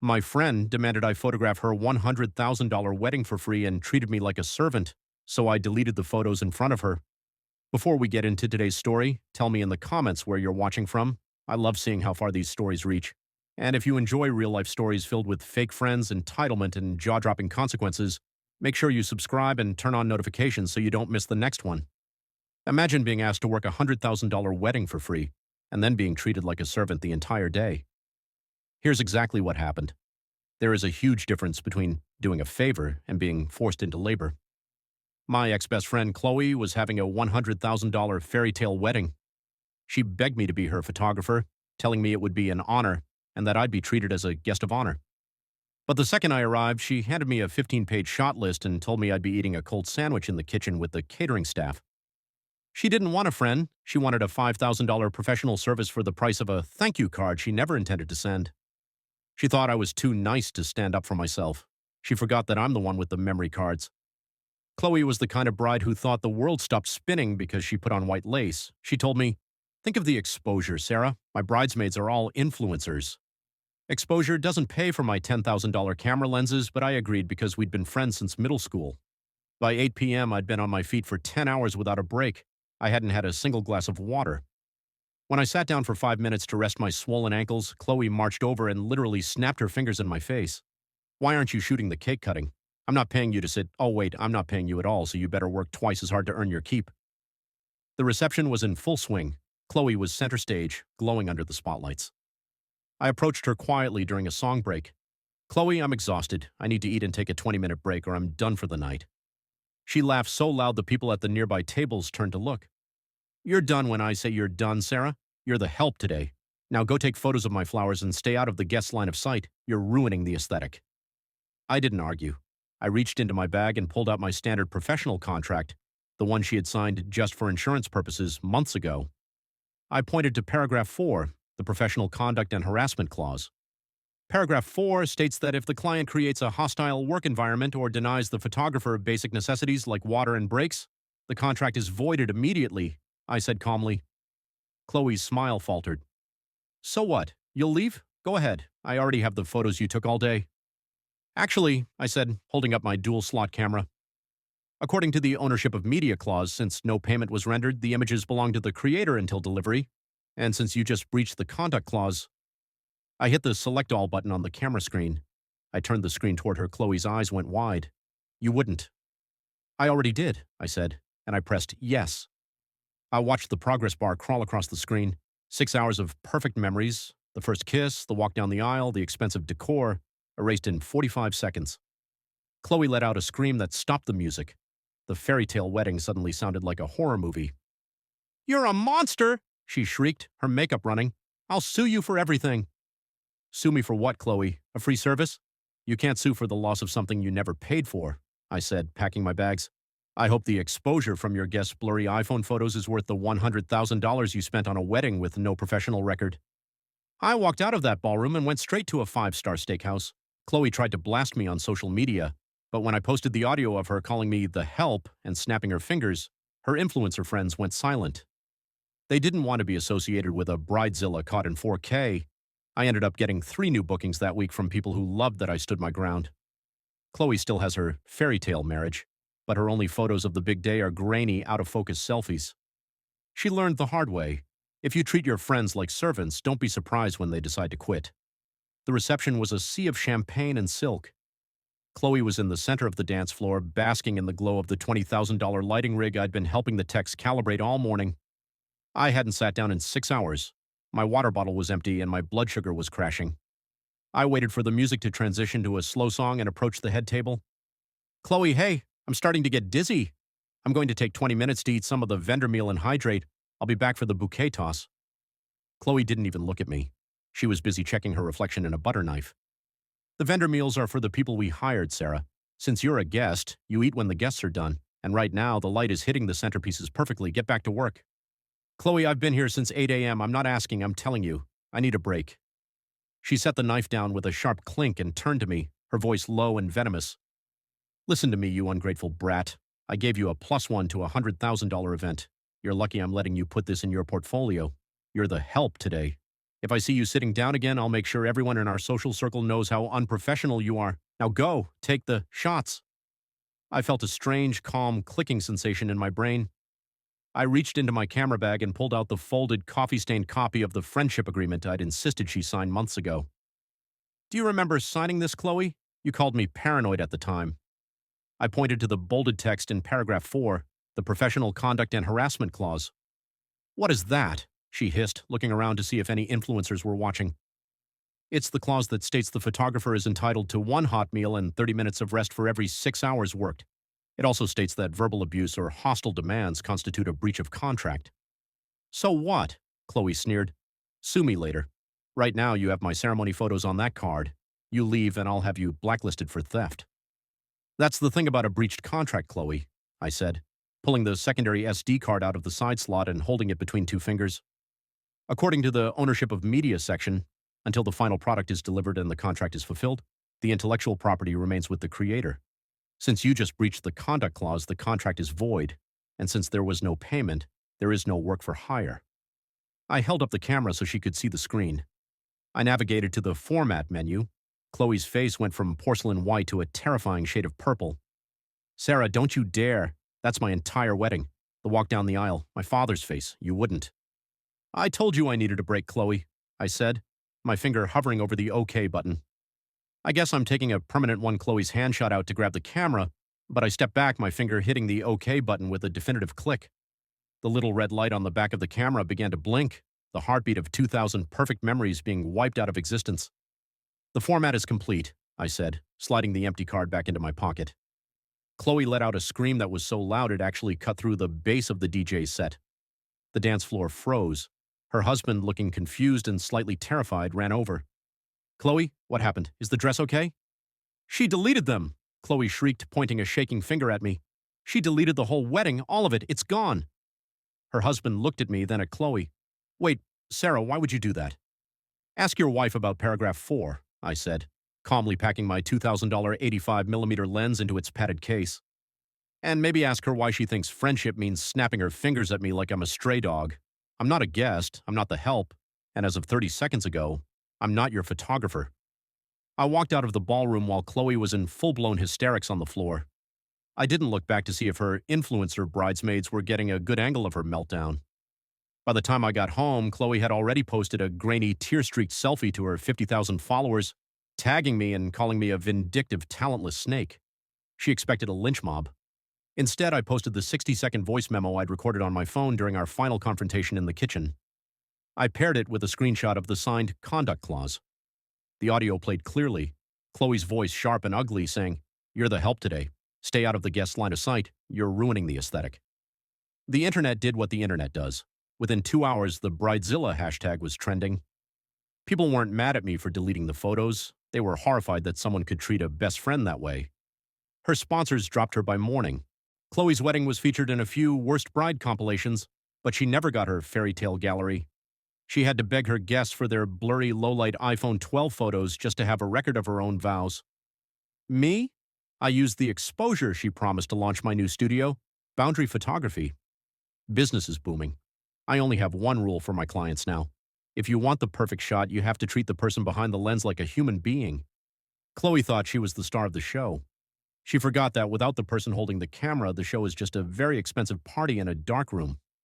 My friend demanded I photograph her $100,000 wedding for free and treated me like a servant, so I deleted the photos in front of her. Before we get into today's story, tell me in the comments where you're watching from. I love seeing how far these stories reach. And if you enjoy real-life stories filled with fake friends, entitlement, and jaw-dropping consequences, make sure you subscribe and turn on notifications so you don't miss the next one. Imagine being asked to work a $100,000 wedding for free, and then being treated like a servant the entire day. Here's exactly what happened. There is a huge difference between doing a favor and being forced into labor. My ex-best friend Chloe was having a $100,000 fairy tale wedding. She begged me to be her photographer, telling me it would be an honor and that I'd be treated as a guest of honor. But the second I arrived, she handed me a 15-page shot list and told me I'd be eating a cold sandwich in the kitchen with the catering staff. She didn't want a friend. She wanted a $5,000 professional service for the price of a thank you card she never intended to send. She thought I was too nice to stand up for myself. She forgot that I'm the one with the memory cards. Chloe was the kind of bride who thought the world stopped spinning because she put on white lace. She told me, "Think of the exposure, Sarah. My bridesmaids are all influencers." Exposure doesn't pay for my $10,000 camera lenses, but I agreed because we'd been friends since middle school. By 8 p.m., I'd been on my feet for 10 hours without a break. I hadn't had a single glass of water. When I sat down for 5 minutes to rest my swollen ankles, Chloe marched over and literally snapped her fingers in my face. "Why aren't you shooting the cake cutting? I'm not paying you to sit. Oh, wait, I'm not paying you at all, so you better work twice as hard to earn your keep." The reception was in full swing. Chloe was center stage, glowing under the spotlights. I approached her quietly during a song break. "Chloe, I'm exhausted. I need to eat and take a 20-minute break or I'm done for the night." She laughed so loud the people at the nearby tables turned to look. "You're done when I say you're done, Sarah. You're the help today. Now go take photos of my flowers and stay out of the guest line of sight. You're ruining the aesthetic." I didn't argue. I reached into my bag and pulled out my standard professional contract, the one she had signed just for insurance purposes months ago. I pointed to paragraph 4, the professional conduct and harassment clause. Paragraph 4 states that if the client creates a hostile work environment or denies the photographer basic necessities like water and breaks, the contract is voided immediately, I said calmly. Chloe's smile faltered. "So what? You'll leave? Go ahead. I already have the photos you took all day." "Actually," I said, holding up my dual-slot camera, "according to the ownership of media clause, since no payment was rendered, the images belong to the creator until delivery, and since you just breached the conduct clause." I hit the select all button on the camera screen. I turned the screen toward her. Chloe's eyes went wide. "You wouldn't." "I already did," I said, and I pressed yes. I watched the progress bar crawl across the screen. 6 hours of perfect memories, the first kiss, the walk down the aisle, the expensive decor, erased in 45 seconds. Chloe let out a scream that stopped the music. The fairy tale wedding suddenly sounded like a horror movie. "You're a monster!" she shrieked, her makeup running. "I'll sue you for everything." "Sue me for what, Chloe? A free service?" "You can't sue for the loss of something you never paid for," I said, packing my bags. "I hope the exposure from your guest's blurry iPhone photos is worth the $100,000 you spent on a wedding with no professional record." I walked out of that ballroom and went straight to a 5-star steakhouse. Chloe tried to blast me on social media, but when I posted the audio of her calling me the help and snapping her fingers, her influencer friends went silent. They didn't want to be associated with a bridezilla caught in 4K. I ended up getting 3 new bookings that week from people who loved that I stood my ground. Chloe still has her fairy tale marriage, but her only photos of the big day are grainy, out-of-focus selfies. She learned the hard way. If you treat your friends like servants, don't be surprised when they decide to quit. The reception was a sea of champagne and silk. Chloe was in the center of the dance floor, basking in the glow of the $20,000 lighting rig I'd been helping the techs calibrate all morning. I hadn't sat down in 6 hours. My water bottle was empty and my blood sugar was crashing. I waited for the music to transition to a slow song and approached the head table. "Chloe, hey, I'm starting to get dizzy. I'm going to take 20 minutes to eat some of the vendor meal and hydrate. I'll be back for the bouquet toss." Chloe didn't even look at me. She was busy checking her reflection in a butter knife. "The vendor meals are for the people we hired, Sarah. Since you're a guest, you eat when the guests are done, and right now the light is hitting the centerpieces perfectly. Get back to work." "Chloe, I've been here since 8 a.m. I'm not asking, I'm telling you. I need a break." She set the knife down with a sharp clink and turned to me, her voice low and venomous. "Listen to me, you ungrateful brat. I gave you a +1 to a $100,000 event. You're lucky I'm letting you put this in your portfolio. You're the help today." If I see you sitting down again, I'll make sure everyone in our social circle knows how unprofessional you are. Now go, take the shots. I felt a strange, calm clicking sensation in my brain. I reached into my camera bag and pulled out the folded, coffee-stained copy of the friendship agreement I'd insisted she sign months ago. Do you remember signing this, Chloe? You called me paranoid at the time. I pointed to the bolded text in paragraph 4, the professional conduct and harassment clause. What is that? She hissed, looking around to see if any influencers were watching. It's the clause that states the photographer is entitled to 1 hot meal and 30 minutes of rest for every 6 hours worked. It also states that verbal abuse or hostile demands constitute a breach of contract. So what? Chloe sneered. Sue me later. Right now you have my ceremony photos on that card. You leave and I'll have you blacklisted for theft. That's the thing about a breached contract, Chloe, I said, pulling the secondary SD card out of the side slot and holding it between 2 fingers. According to the ownership of media section, until the final product is delivered and the contract is fulfilled, the intellectual property remains with the creator. Since you just breached the conduct clause, the contract is void, and since there was no payment, there is no work for hire. I held up the camera so she could see the screen. I navigated to the Format menu. Chloe's face went from porcelain white to a terrifying shade of purple. Sarah, don't you dare. That's my entire wedding. The walk down the aisle, my father's face. You wouldn't. I told you I needed a break, Chloe, I said, my finger hovering over the OK button. I guess I'm taking a permanent one. Chloe's hand shot out to grab the camera, but I stepped back, my finger hitting the OK button with a definitive click. The little red light on the back of the camera began to blink, the heartbeat of 2,000 perfect memories being wiped out of existence. The format is complete, I said, sliding the empty card back into my pocket. Chloe let out a scream that was so loud it actually cut through the bass of the DJ's set. The dance floor froze. Her husband, looking confused and slightly terrified, ran over. Chloe, what happened? Is the dress okay? She deleted them, Chloe shrieked, pointing a shaking finger at me. She deleted the whole wedding, all of it, it's gone. Her husband looked at me, then at Chloe. Wait, Sarah, why would you do that? Ask your wife about paragraph 4, I said, calmly packing my $2,000 85mm lens into its padded case. And maybe ask her why she thinks friendship means snapping her fingers at me like I'm a stray dog. I'm not a guest, I'm not the help, and as of 30 seconds ago, I'm not your photographer. I walked out of the ballroom while Chloe was in full-blown hysterics on the floor. I didn't look back to see if her influencer bridesmaids were getting a good angle of her meltdown. By the time I got home, Chloe had already posted a grainy, tear-streaked selfie to her 50,000 followers, tagging me and calling me a vindictive, talentless snake. She expected a lynch mob. Instead, I posted the 60-second voice memo I'd recorded on my phone during our final confrontation in the kitchen. I paired it with a screenshot of the signed conduct clause. The audio played clearly, Chloe's voice sharp and ugly, saying, "You're the help today. Stay out of the guest's line of sight. You're ruining the aesthetic." The internet did what the internet does. Within 2 hours, the Bridezilla hashtag was trending. People weren't mad at me for deleting the photos. They were horrified that someone could treat a best friend that way. Her sponsors dropped her by morning. Chloe's wedding was featured in a few Worst Bride compilations, but she never got her fairy tale gallery. She had to beg her guests for their blurry, low-light iPhone 12 photos just to have a record of her own vows. Me? I used the exposure she promised to launch my new studio, Boundary Photography. Business is booming. I only have one rule for my clients now. If you want the perfect shot, you have to treat the person behind the lens like a human being. Chloe thought she was the star of the show. She forgot that without the person holding the camera, the show is just a very expensive party in a darkroom.